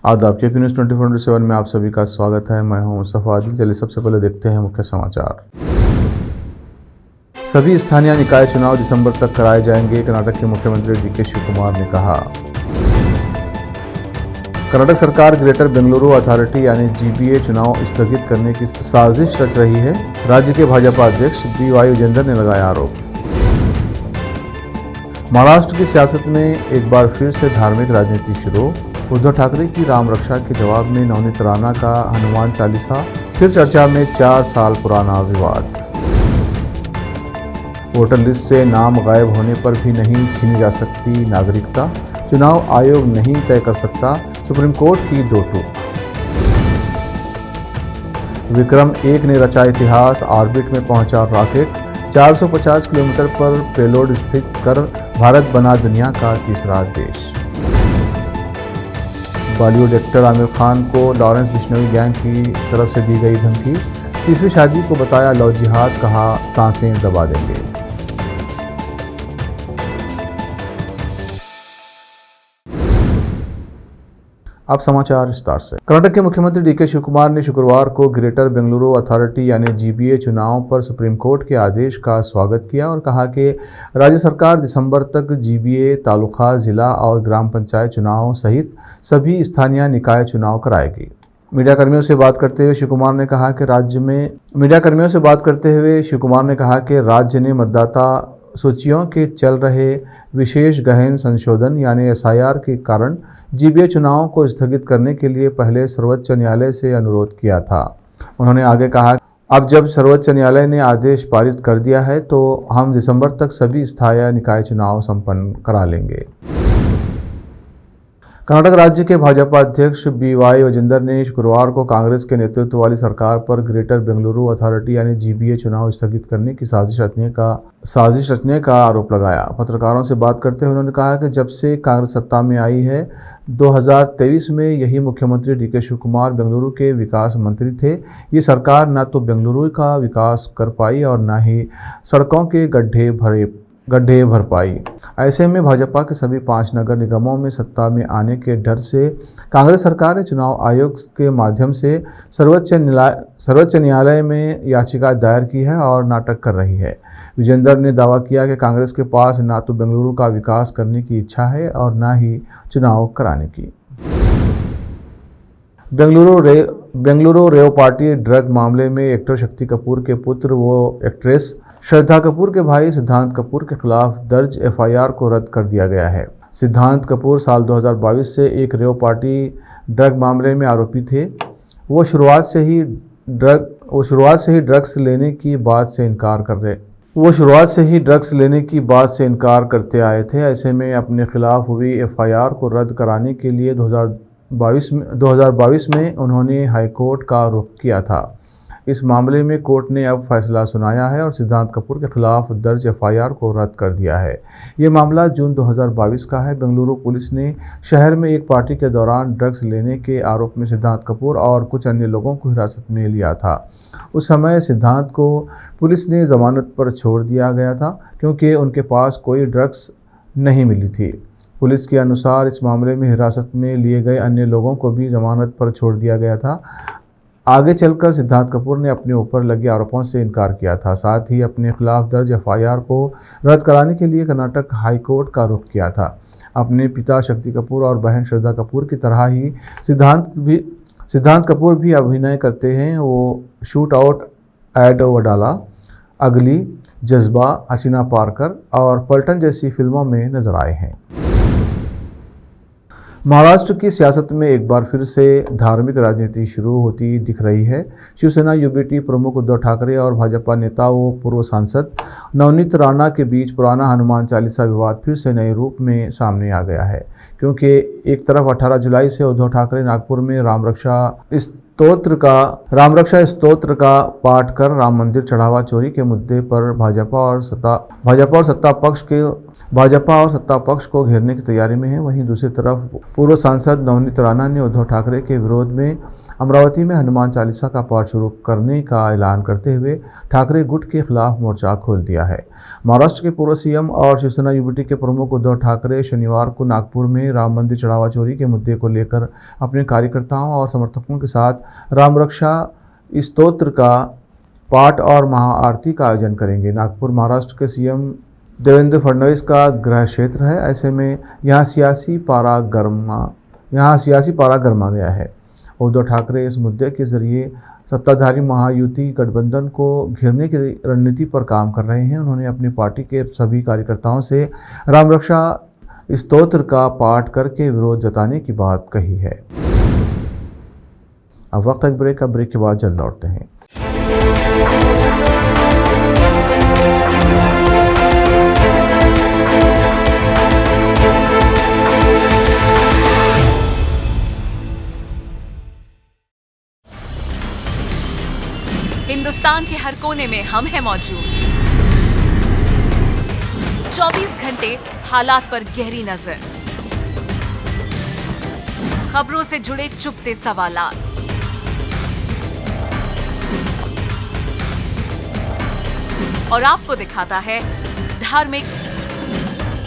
आदाब के P news 24/7 में आप सभी का स्वागत है। मैं हूं मुस्तफ़ा आदिल। चलिए सबसे पहले देखते हैं मुख्य समाचार। सभी स्थानीय निकाय चुनाव दिसंबर तक कराए जाएंगे, कर्नाटक के मुख्यमंत्री डीके शिवकुमार ने कहा। कर्नाटक सरकार ग्रेटर बेंगलुरु अथॉरिटी यानी जीबीए चुनाव स्थगित करने की साजिश रच रही है, राज्य के भाजपा अध्यक्ष BY विजेंदर ने लगाया आरोप। महाराष्ट्र की सियासत में एक बार फिर से धार्मिक राजनीति शुरू। उद्धव ठाकरे की राम रक्षा के जवाब में नवनीत राणा का हनुमान चालीसा, फिर चर्चा में 4 साल पुराना विवाद। वोटर लिस्ट से नाम गायब होने पर भी नहीं छीनी जा सकती नागरिकता, चुनाव आयोग नहीं तय कर सकता, सुप्रीम कोर्ट की 2 टूक। विक्रम 1 ने रचा इतिहास, ऑर्बिट में पहुंचा रॉकेट, 450 किलोमीटर पर पेलोड स्थित कर भारत बना दुनिया का तीसरा देश। बॉलीवुड एक्टर आमिर खान को लॉरेंस बिश्नोई गैंग की तरफ से दी गई धमकी, तीसरी शादी को बताया लव जिहाद, कहा सांसें दबा देंगे। अब समाचार विस्तार से। कर्नाटक के मुख्यमंत्री डीके शिवकुमार ने शुक्रवार को ग्रेटर बेंगलुरु अथॉरिटी यानी जीबीए चुनाव पर सुप्रीम कोर्ट के आदेश का स्वागत किया और कहा कि राज्य सरकार दिसंबर तक जीबीए, तालुका, जिला और ग्राम पंचायत चुनाव सहित सभी स्थानीय निकाय चुनाव कराएगी। मीडियाकर्मियों से बात करते हुए शिवकुमार ने कहा कि राज्य ने मतदाता सूचियों के चल रहे विशेष गहन संशोधन यानी SIR के कारण जीबीए चुनाव को स्थगित करने के लिए पहले सर्वोच्च न्यायालय से अनुरोध किया था। उन्होंने आगे कहा, अब जब सर्वोच्च न्यायालय ने आदेश पारित कर दिया है तो हम दिसंबर तक सभी स्थानीय निकाय चुनाव संपन्न करा लेंगे। कर्नाटक राज्य के भाजपा अध्यक्ष BY विजेंदर ने शुक्रवार को कांग्रेस के नेतृत्व वाली सरकार पर ग्रेटर बेंगलुरु अथॉरिटी यानी जीबीए चुनाव स्थगित करने की साजिश रचने का आरोप लगाया। पत्रकारों से बात करते हुए उन्होंने कहा कि जब से कांग्रेस सत्ता में आई है 2023 में यही मुख्यमंत्री डीके शिवकुमार बेंगलुरु के विकास मंत्री थे। ये सरकार न तो बेंगलुरु का विकास कर पाई और न ही सड़कों के गड्ढे भर पाई। ऐसे में भाजपा के सभी 5 नगर निगमों में सत्ता में आने के डर से कांग्रेस सरकार ने चुनाव आयोग के माध्यम से सर्वोच्च न्यायालय में याचिका दायर की है और नाटक कर रही है। विजेंदर ने दावा किया कि कांग्रेस के पास न तो बेंगलुरु का विकास करने की इच्छा है और न ही चुनाव कराने की। बेंगलुरु रेव पार्टी ड्रग मामले में एक्टर शक्ति कपूर के पुत्र व एक्ट्रेस श्रद्धा कपूर के भाई सिद्धांत कपूर के खिलाफ दर्ज FIR को रद्द कर दिया गया है। सिद्धांत कपूर साल 2022 से एक रेव पार्टी ड्रग मामले में आरोपी थे। वो शुरुआत से ही ड्रग्स लेने की बात से इनकार करते आए थे। ऐसे में अपने खिलाफ हुई FIR को रद्द कराने के लिए 2022 में उन्होंने हाईकोर्ट का रुख किया था। इस मामले में कोर्ट ने अब फैसला सुनाया है और सिद्धांत कपूर के खिलाफ दर्ज FIR को रद्द कर दिया है। ये मामला जून 2022 का है। बेंगलुरु पुलिस ने शहर में एक पार्टी के दौरान ड्रग्स लेने के आरोप में सिद्धांत कपूर और कुछ अन्य लोगों को हिरासत में लिया था। उस समय सिद्धांत को पुलिस ने जमानत पर छोड़ दिया गया था क्योंकि उनके पास कोई ड्रग्स नहीं मिली थी। पुलिस के अनुसार इस मामले में हिरासत में लिए गए अन्य लोगों को भी जमानत पर छोड़ दिया गया था। आगे चलकर सिद्धांत कपूर ने अपने ऊपर लगे आरोपों से इनकार किया था। साथ ही अपने खिलाफ दर्ज FIR को रद्द कराने के लिए कर्नाटक हाईकोर्ट का रुख किया था। अपने पिता शक्ति कपूर और बहन श्रद्धा कपूर की तरह ही सिद्धांत कपूर भी अभिनय करते हैं। वो शूट आउट एट वडाला, अगली, जज्बा, हसीना पारकर और पलटन जैसी फिल्मों में नजर आए हैं। महाराष्ट्र की सियासत में एक बार फिर से धार्मिक राजनीति शुरू होती दिख रही है। शिवसेना UBT प्रमुख उद्धव ठाकरे और भाजपा नेता व पूर्व सांसद नवनीत राणा के बीच पुराना हनुमान चालीसा विवाद फिर से नए रूप में सामने आ गया है, क्योंकि एक तरफ 18 जुलाई से उद्धव ठाकरे नागपुर में राम रक्षा स्तोत्र का पाठ कर राम मंदिर चढ़ावा चोरी के मुद्दे पर भाजपा और सत्ता पक्ष को घेरने की तैयारी में है। वहीं दूसरी तरफ पूर्व सांसद नवनीत राणा ने उद्धव ठाकरे के विरोध में अमरावती में हनुमान चालीसा का पाठ शुरू करने का ऐलान करते हुए ठाकरे गुट के खिलाफ मोर्चा खोल दिया है। महाराष्ट्र के पूर्व सीएम और शिवसेना यूबीटी के प्रमुख उद्धव ठाकरे शनिवार को नागपुर में राम मंदिर चढ़ावा चोरी के मुद्दे को लेकर अपने कार्यकर्ताओं और समर्थकों के साथ राम रक्षा स्तोत्र का पाठ और महाआरती का आयोजन करेंगे। नागपुर महाराष्ट्र के सीएम देवेंद्र फडणवीस का गृह क्षेत्र है। ऐसे में यहाँ सियासी पारा गरमा गया है। उद्धव ठाकरे इस मुद्दे के जरिए सत्ताधारी महायुति गठबंधन को घेरने की रणनीति पर काम कर रहे हैं। उन्होंने अपनी पार्टी के सभी कार्यकर्ताओं से राम रक्षा स्तोत्र का पाठ करके विरोध जताने की बात कही है। अब वक्त एक ब्रेक का, ब्रेक के बाद जल्द लौटते हैं। हिंदुस्तान के हर कोने में हम हैं मौजूद। 24 घंटे हालात पर गहरी नजर, खबरों से जुड़े चुपते सवालात, और आपको दिखाता है धार्मिक,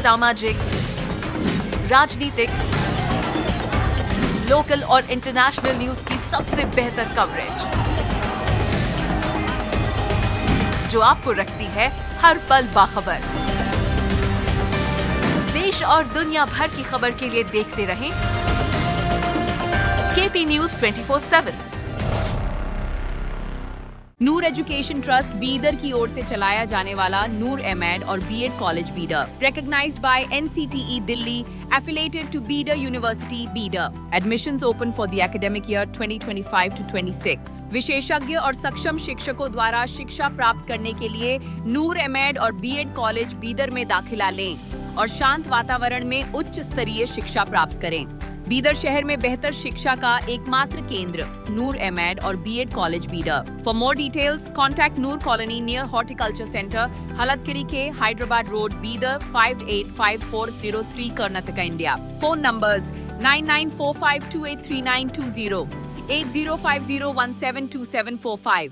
सामाजिक, राजनीतिक, लोकल और इंटरनेशनल न्यूज की सबसे बेहतर कवरेज, जो आपको रखती है हर पल बाखबर। देश और दुनिया भर की खबर के लिए देखते रहें KP news 24/7। Noor education trust Bidar की ओर से चलाया जाने वाला नूर एमएड और BEd college Bidar, recognized by NCTE Delhi, affiliated to Bidar University, Bidar. Admissions open for the academic year 2025 to 26. विशेषज्ञ और सक्षम शिक्षकों द्वारा शिक्षा प्राप्त करने के लिए नूर एमएड और बीएड कॉलेज बीदर में दाखिला लें और शांत वातावरण में उच्च स्तरीय शिक्षा प्राप्त करें। बीदर शहर में बेहतर शिक्षा का एकमात्र केंद्र नूर एमएड और BEd college Bidar. For more details contact Noor colony near horticulture centre, Halatgiri के Hyderabad road, Bidar 585403 Karnataka, India. Phone numbers 9945283920, 8050172745।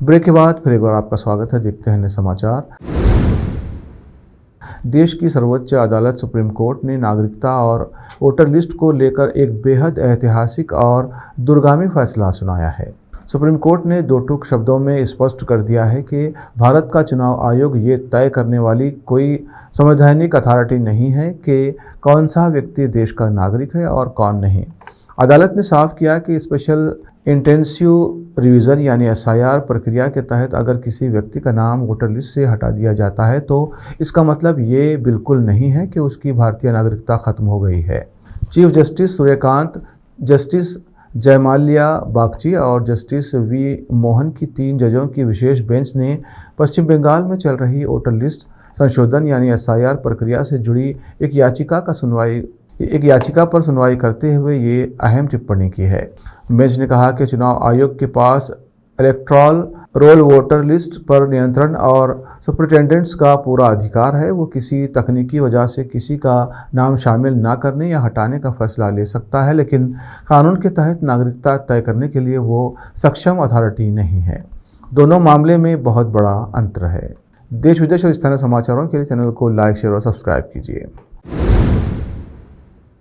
Break के बाद फिर एक बार आपका स्वागत है। देखते हैं नए समाचार। देश की सर्वोच्च अदालत सुप्रीम कोर्ट ने नागरिकता और वोटर लिस्ट को लेकर एक बेहद ऐतिहासिक और दूरगामी फैसला सुनाया है। सुप्रीम कोर्ट ने दो टूक शब्दों में स्पष्ट कर दिया है कि भारत का चुनाव आयोग ये तय करने वाली कोई संवैधानिक अथॉरिटी नहीं है कि कौन सा व्यक्ति देश का नागरिक है और कौन नहीं। अदालत ने साफ किया कि स्पेशल इंटेंसिव रिवीजन यानी SIR प्रक्रिया के तहत अगर किसी व्यक्ति का नाम वोटर लिस्ट से हटा दिया जाता है तो इसका मतलब ये बिल्कुल नहीं है कि उसकी भारतीय नागरिकता खत्म हो गई है। Chief justice Suryakant, justice Joymalya Bagchi और जस्टिस V मोहन की 3 जजों की विशेष बेंच ने पश्चिम बंगाल में चल रही वोटर लिस्ट संशोधन यानी SIR प्रक्रिया से जुड़ी एक याचिका पर सुनवाई करते हुए ये अहम टिप्पणी की है। बेंच ने कहा कि चुनाव आयोग के पास इलेक्टोरल रोल वोटर लिस्ट पर नियंत्रण और सुपरिटेंडेंट्स का पूरा अधिकार है। वो किसी तकनीकी वजह से किसी का नाम शामिल ना करने या हटाने का फैसला ले सकता है, लेकिन कानून के तहत नागरिकता तय करने के लिए वो सक्षम अथॉरिटी नहीं है। दोनों मामले में बहुत बड़ा अंतर है। देश विदेश और स्थानीय समाचारों के लिए चैनल को लाइक, शेयर और सब्सक्राइब कीजिए।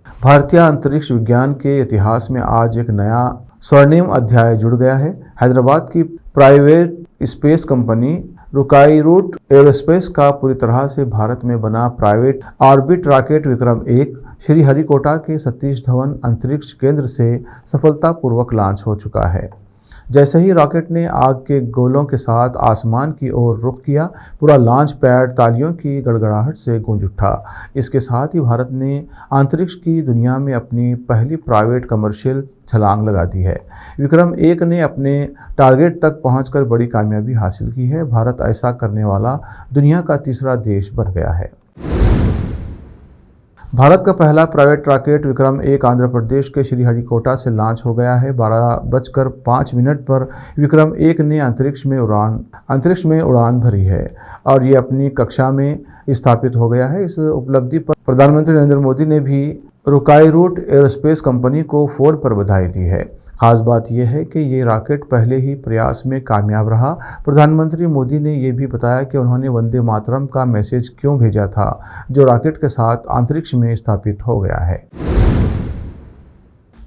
भारतीय अंतरिक्ष विज्ञान के इतिहास में आज एक नया स्वर्णिम अध्याय जुड़ गया है। हैदराबाद की प्राइवेट स्पेस कंपनी रुकाईरूट एरोस्पेस का पूरी तरह से भारत में बना प्राइवेट ऑर्बिट रॉकेट विक्रम-1 श्रीहरिकोटा के सतीश धवन अंतरिक्ष केंद्र से सफलतापूर्वक लॉन्च हो चुका है। जैसे ही रॉकेट ने आग के गोलों के साथ आसमान की ओर रुख किया, पूरा लॉन्च पैड तालियों की गड़गड़ाहट से गूंज उठा। इसके साथ ही भारत ने अंतरिक्ष की दुनिया में अपनी पहली प्राइवेट कमर्शियल छलांग लगा दी है। विक्रम-1 ने अपने टारगेट तक पहुंचकर बड़ी कामयाबी हासिल की है। भारत ऐसा करने वाला दुनिया का तीसरा देश बन गया है। भारत का पहला प्राइवेट रॉकेट विक्रम-1 आंध्र प्रदेश के श्रीहरिकोटा से लॉन्च हो गया है। 12:05 पर विक्रम-1 ने अंतरिक्ष में उड़ान भरी है और ये अपनी कक्षा में स्थापित हो गया है। इस उपलब्धि पर प्रधानमंत्री नरेंद्र मोदी ने भी स्काईरूट एरोस्पेस कंपनी को फोन पर बधाई दी है। खास बात यह है कि ये रॉकेट पहले ही प्रयास में कामयाब रहा। प्रधानमंत्री मोदी ने यह भी बताया कि उन्होंने वंदे मातरम का मैसेज क्यों भेजा था, जो रॉकेट के साथ अंतरिक्ष में स्थापित हो गया है।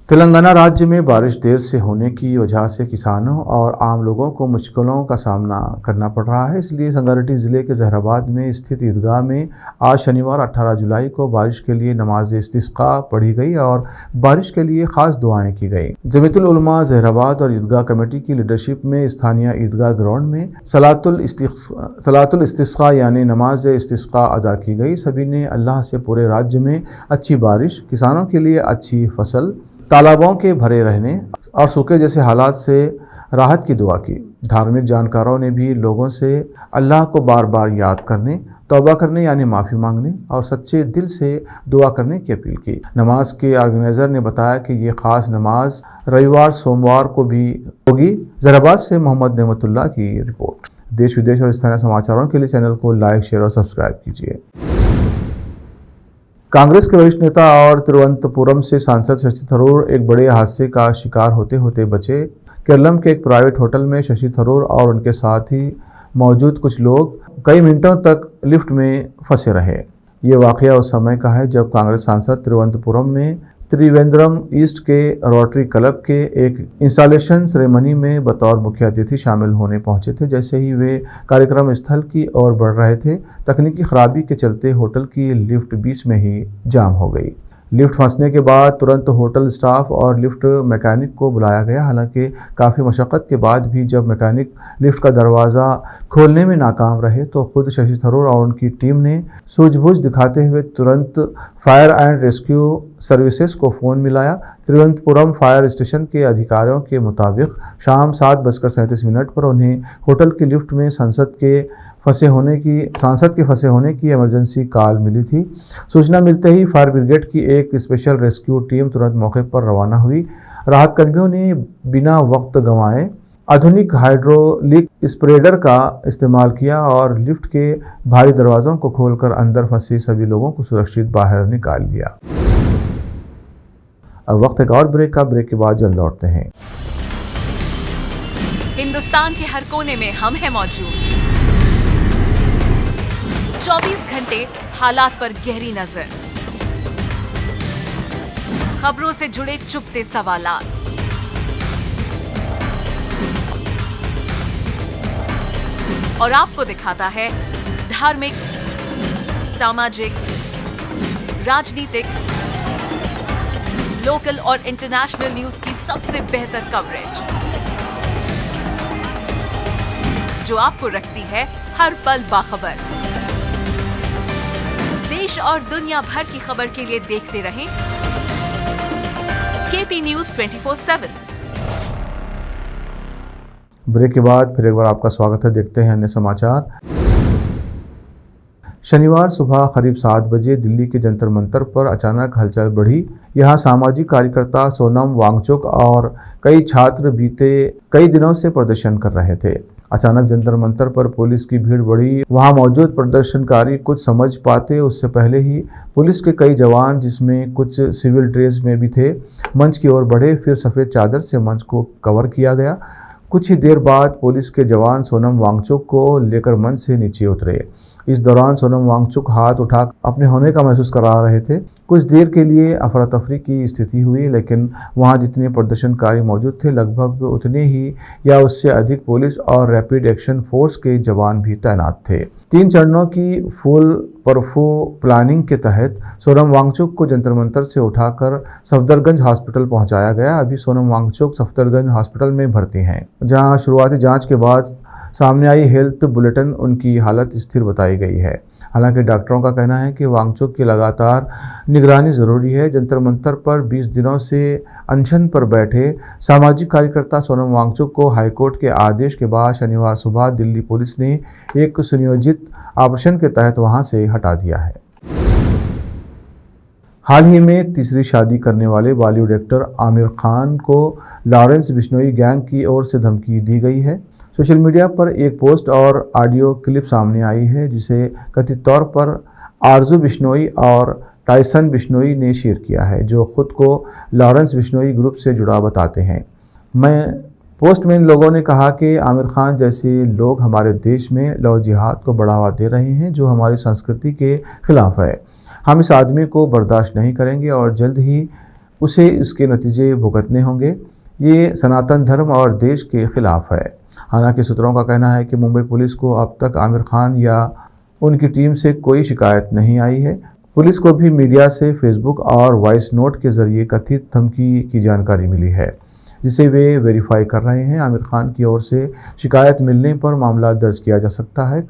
तेलंगाना राज्य में बारिश देर से होने की वजह से किसानों और आम लोगों को मुश्किलों का सामना करना पड़ रहा है। इसलिए संगारेड्डी जिले के जहराबाद में स्थित ईदगाह में आज शनिवार 18 जुलाई को बारिश के लिए नमाज इस्तिस्का पढ़ी गई और बारिश के लिए खास दुआएं की गई। जमीयतुल उलमा जहराबाद और ईदगाह कमेटी की लीडरशिप में स्थानीय ईदगाह ग्राउंड में सलातुल इस्तिस्का यानी नमाज इस्तिस्का अदा की गई। सभी ने अल्लाह से पूरे राज्य में अच्छी बारिश, किसानों के लिए अच्छी फसल, तालाबों के भरे रहने और सूखे जैसे हालात से राहत की दुआ की। धार्मिक जानकारों ने भी लोगों से अल्लाह को बार बार याद करने, तौबा करने यानी माफ़ी मांगने और सच्चे दिल से दुआ करने की अपील की। नमाज के ऑर्गेनाइजर ने बताया कि ये ख़ास नमाज रविवार सोमवार को भी होगी। जहराबाद से मोहम्मद नेमतुल्लाह की रिपोर्ट। देश विदेश और स्थानीय समाचारों के लिए चैनल को लाइक, शेयर और सब्सक्राइब कीजिए। कांग्रेस के वरिष्ठ नेता और तिरुवनंतपुरम से सांसद शशि थरूर एक बड़े हादसे का शिकार होते होते बचे। केरलम के एक प्राइवेट होटल में शशि थरूर और उनके साथ ही मौजूद कुछ लोग कई मिनटों तक लिफ्ट में फंसे रहे। ये वाकया उस समय का है जब कांग्रेस सांसद तिरुवनंतपुरम में त्रिवेंद्रम ईस्ट के रोटरी क्लब के एक इंस्टॉलेशन सेरेमनी में बतौर मुख्य अतिथि शामिल होने पहुंचे थे। जैसे ही वे कार्यक्रम स्थल की ओर बढ़ रहे थे, तकनीकी खराबी के चलते होटल की लिफ्ट बीच में ही जाम हो गई। लिफ्ट फंसने के बाद तुरंत होटल स्टाफ और लिफ्ट मैकेनिक को बुलाया गया। हालांकि काफ़ी मशक्क़त के बाद भी जब मैकेनिक लिफ्ट का दरवाज़ा खोलने में नाकाम रहे तो खुद शशि थरूर और उनकी टीम ने सूझबूझ दिखाते हुए तुरंत फायर एंड रेस्क्यू सर्विसेज को फ़ोन मिलाया। तिरुवनंतपुरम फायर स्टेशन के अधिकारियों के मुताबिक शाम 7:37 पर उन्हें होटल की लिफ्ट में सांसद के फंसे होने की इमरजेंसी कॉल मिली थी। सूचना मिलते ही फायर ब्रिगेड की एक स्पेशल रेस्क्यू टीम तुरंत मौके पर रवाना हुई। राहत कर्मियों ने बिना वक्त गंवाए आधुनिक हाइड्रोलिक स्प्रेडर का इस्तेमाल किया और लिफ्ट के भारी दरवाजों को खोलकर अंदर फंसे सभी लोगों को सुरक्षित बाहर निकाल लिया। अब वक्त एक और ब्रेक का। ब्रेक के बाद जल्द लौटते हैं। हिंदुस्तान के हर कोने में हम हैं मौजूद। 24 घंटे हालात पर गहरी नजर, खबरों से जुड़े चुपते सवालात, और आपको दिखाता है धार्मिक, सामाजिक, राजनीतिक, लोकल और इंटरनेशनल न्यूज की सबसे बेहतर कवरेज, जो आपको रखती है हर पल बाखबर। देश और दुनिया भर की खबर के लिए देखते रहें केपी न्यूज 24/7। ब्रेक के बाद फिर एक बार आपका स्वागत है। देखते हैं अन्य समाचार। शनिवार सुबह करीब 7 बजे दिल्ली के जंतर मंतर पर अचानक हलचल बढ़ी। यहाँ सामाजिक कार्यकर्ता सोनम वांगचुक और कई छात्र बीते कई दिनों से प्रदर्शन कर रहे थे। अचानक जंतर मंतर पर पुलिस की भीड़ बढ़ी। वहां मौजूद प्रदर्शनकारी कुछ समझ पाते उससे पहले ही पुलिस के कई जवान, जिसमें कुछ सिविल ड्रेस में भी थे, मंच की ओर बढ़े। फिर सफ़ेद चादर से मंच को कवर किया गया। कुछ ही देर बाद पुलिस के जवान सोनम वांगचुक को लेकर मंच से नीचे उतरे। इस दौरान सोनम वांगचुक हाथ उठा अपने होने का महसूस करा रहे थे। कुछ देर के लिए अफरा तफरी की स्थिति हुई, लेकिन वहां जितने प्रदर्शनकारी मौजूद थे लगभग उतने ही या उससे अधिक पुलिस और रैपिड एक्शन फोर्स के जवान भी तैनात थे। 3 चरणों की फुल परफू प्लानिंग के तहत सोनम वांगचुक को जंतर मंतर से उठाकर सफदरगंज हॉस्पिटल पहुंचाया गया। अभी सोनम वांगचुक सफदरगंज हॉस्पिटल में भर्ती हैं, जहां शुरुआती जांच के बाद सामने आई हेल्थ बुलेटिन उनकी हालत स्थिर बताई गई है। हालांकि डॉक्टरों का कहना है कि वांगचुक की लगातार निगरानी जरूरी है। जंतर मंतर पर 20 दिनों से अनशन पर बैठे सामाजिक कार्यकर्ता सोनम वांगचुक को हाईकोर्ट के आदेश के बाद शनिवार सुबह दिल्ली पुलिस ने एक सुनियोजित ऑपरेशन के तहत वहां से हटा दिया है। हाल ही में तीसरी शादी करने वाले बॉलीवुड एक्टर आमिर खान को लॉरेंस बिश्नोई गैंग की ओर से धमकी दी गई है। सोशल मीडिया पर एक पोस्ट और ऑडियो क्लिप सामने आई है जिसे कथित तौर पर आरजू बिश्नोई और टाइसन बिश्नोई ने शेयर किया है, जो खुद को लॉरेंस बिश्नोई ग्रुप से जुड़ा बताते हैं। पोस्ट में इन लोगों ने कहा कि आमिर खान जैसे लोग हमारे देश में लव जिहाद को बढ़ावा दे रहे हैं, जो हमारी संस्कृति के खिलाफ है। हम इस आदमी को बर्दाश्त नहीं करेंगे और जल्द ही उसे इसके नतीजे भुगतने होंगे। ये सनातन धर्म और देश के खिलाफ है। हालांकि सूत्रों का कहना है कि मुंबई पुलिस को अब तक आमिर खान या उनकी टीम से कोई शिकायत नहीं आई है। पुलिस को भी मीडिया से फेसबुक और वॉइस नोट के जरिए कथित धमकी की जानकारी मिली है, जिसे वे वेरीफाई कर रहे हैं। आमिर खान की ओर से शिकायत मिलने पर मामला दर्ज किया जा सकता है।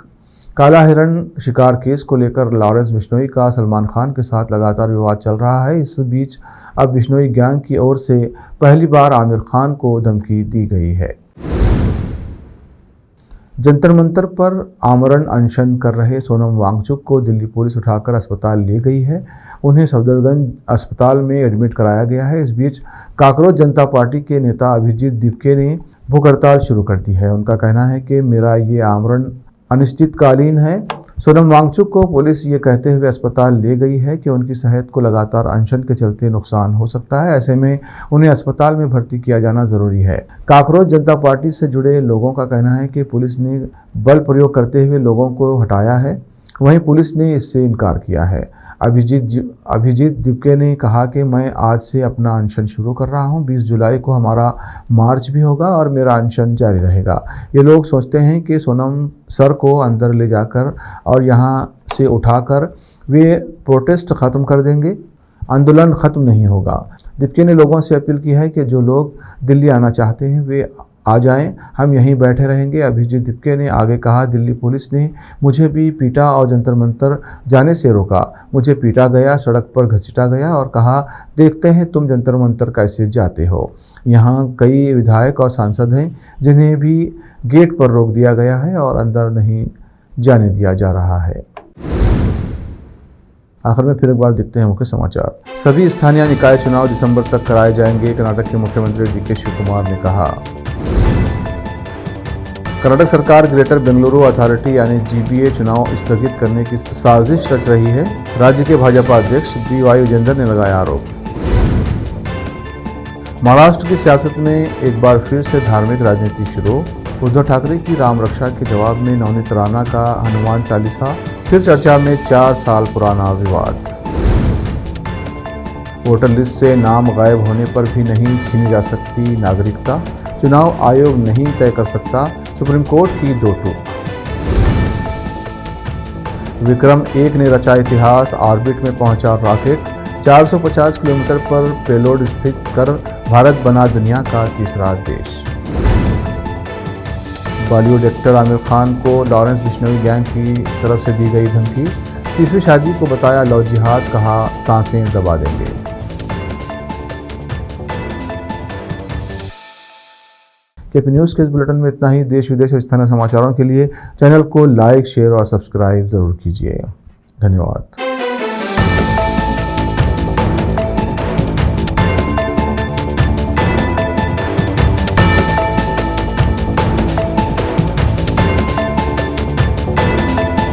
काला हिरण शिकार केस को लेकर लॉरेंस बिश्नोई का सलमान खान के साथ लगातार विवाद चल रहा है। इस बीच अब बिश्नोई गैंग की ओर से पहली बार आमिर खान को धमकी दी गई है। जंतर मंतर पर आमरण अनशन कर रहे सोनम वांगचुक को दिल्ली पुलिस उठाकर अस्पताल ले गई है। उन्हें सफदरजंग अस्पताल में एडमिट कराया गया है। इस बीच काकरोच जनता पार्टी के नेता अभिजीत दिपके ने भूख हड़ताल शुरू कर दी है। उनका कहना है कि मेरा ये आमरण अनिश्चितकालीन है। सोनम वांगचुक को पुलिस ये कहते हुए अस्पताल ले गई है कि उनकी सेहत को लगातार अनशन के चलते नुकसान हो सकता है। ऐसे में उन्हें अस्पताल में भर्ती किया जाना जरूरी है। काकरोच जनता पार्टी से जुड़े लोगों का कहना है कि पुलिस ने बल प्रयोग करते हुए लोगों को हटाया है, वहीं पुलिस ने इससे इनकार किया है। अभिजीत दिपके ने कहा कि मैं आज से अपना अनशन शुरू कर रहा हूं। 20 जुलाई को हमारा मार्च भी होगा और मेरा अनशन जारी रहेगा। ये लोग सोचते हैं कि सोनम सर को अंदर ले जाकर और यहां से उठाकर वे प्रोटेस्ट ख़त्म कर देंगे, आंदोलन ख़त्म नहीं होगा। दिपके ने लोगों से अपील की है कि जो लोग दिल्ली आना चाहते हैं वे आ जाएं, हम यहीं बैठे रहेंगे। अभिजीत दिपके ने आगे कहा, दिल्ली पुलिस ने मुझे भी पीटा और जंतर मंतर जाने से रोका। मुझे पीटा गया, सड़क पर घसीटा गया और कहा देखते हैं तुम जंतर मंतर कैसे जाते हो। यहाँ कई विधायक और सांसद हैं जिन्हें भी गेट पर रोक दिया गया है और अंदर नहीं जाने दिया जा रहा है। आखिर में फिर एक बार देखते हैं मुख्य समाचार। सभी स्थानीय निकाय चुनाव दिसंबर तक कराए जाएंगे, कर्नाटक के मुख्यमंत्री डीके शिवकुमार ने कहा। कर्नाटक सरकार ग्रेटर बेंगलुरु अथॉरिटी यानी जीबीए चुनाव स्थगित करने की साजिश रच रही है, राज्य के भाजपा अध्यक्ष BY विजेंद्र ने लगाया आरोप। महाराष्ट्र की सियासत में एक बार फिर से धार्मिक राजनीति शुरू। उद्धव ठाकरे की राम रक्षा के जवाब में नवनीत राणा का हनुमान चालीसा फिर चर्चा में। 4 साल पुराना विवाद। वोटर लिस्ट से नाम गायब होने पर भी नहीं छीनी जा सकती नागरिकता, चुनाव आयोग नहीं तय कर सकता, सुप्रीम कोर्ट की 2 टूक। विक्रम 1 ने रचा इतिहास, ऑर्बिट में पहुंचा रॉकेट। 450 किलोमीटर पर पेलोड स्थित कर भारत बना दुनिया का तीसरा देश। बॉलीवुड एक्टर आमिर खान को लॉरेंस बिश्नोई गैंग की तरफ से दी गई धमकी। तीसरी शादी को बताया लव जिहाद, कहा सांसें दबा देंगे। केपी न्यूज़ के इस बुलेटिन में इतना ही। देश विदेश और स्थानीय समाचारों के लिए चैनल को लाइक, शेयर और सब्सक्राइब जरूर कीजिए। धन्यवाद।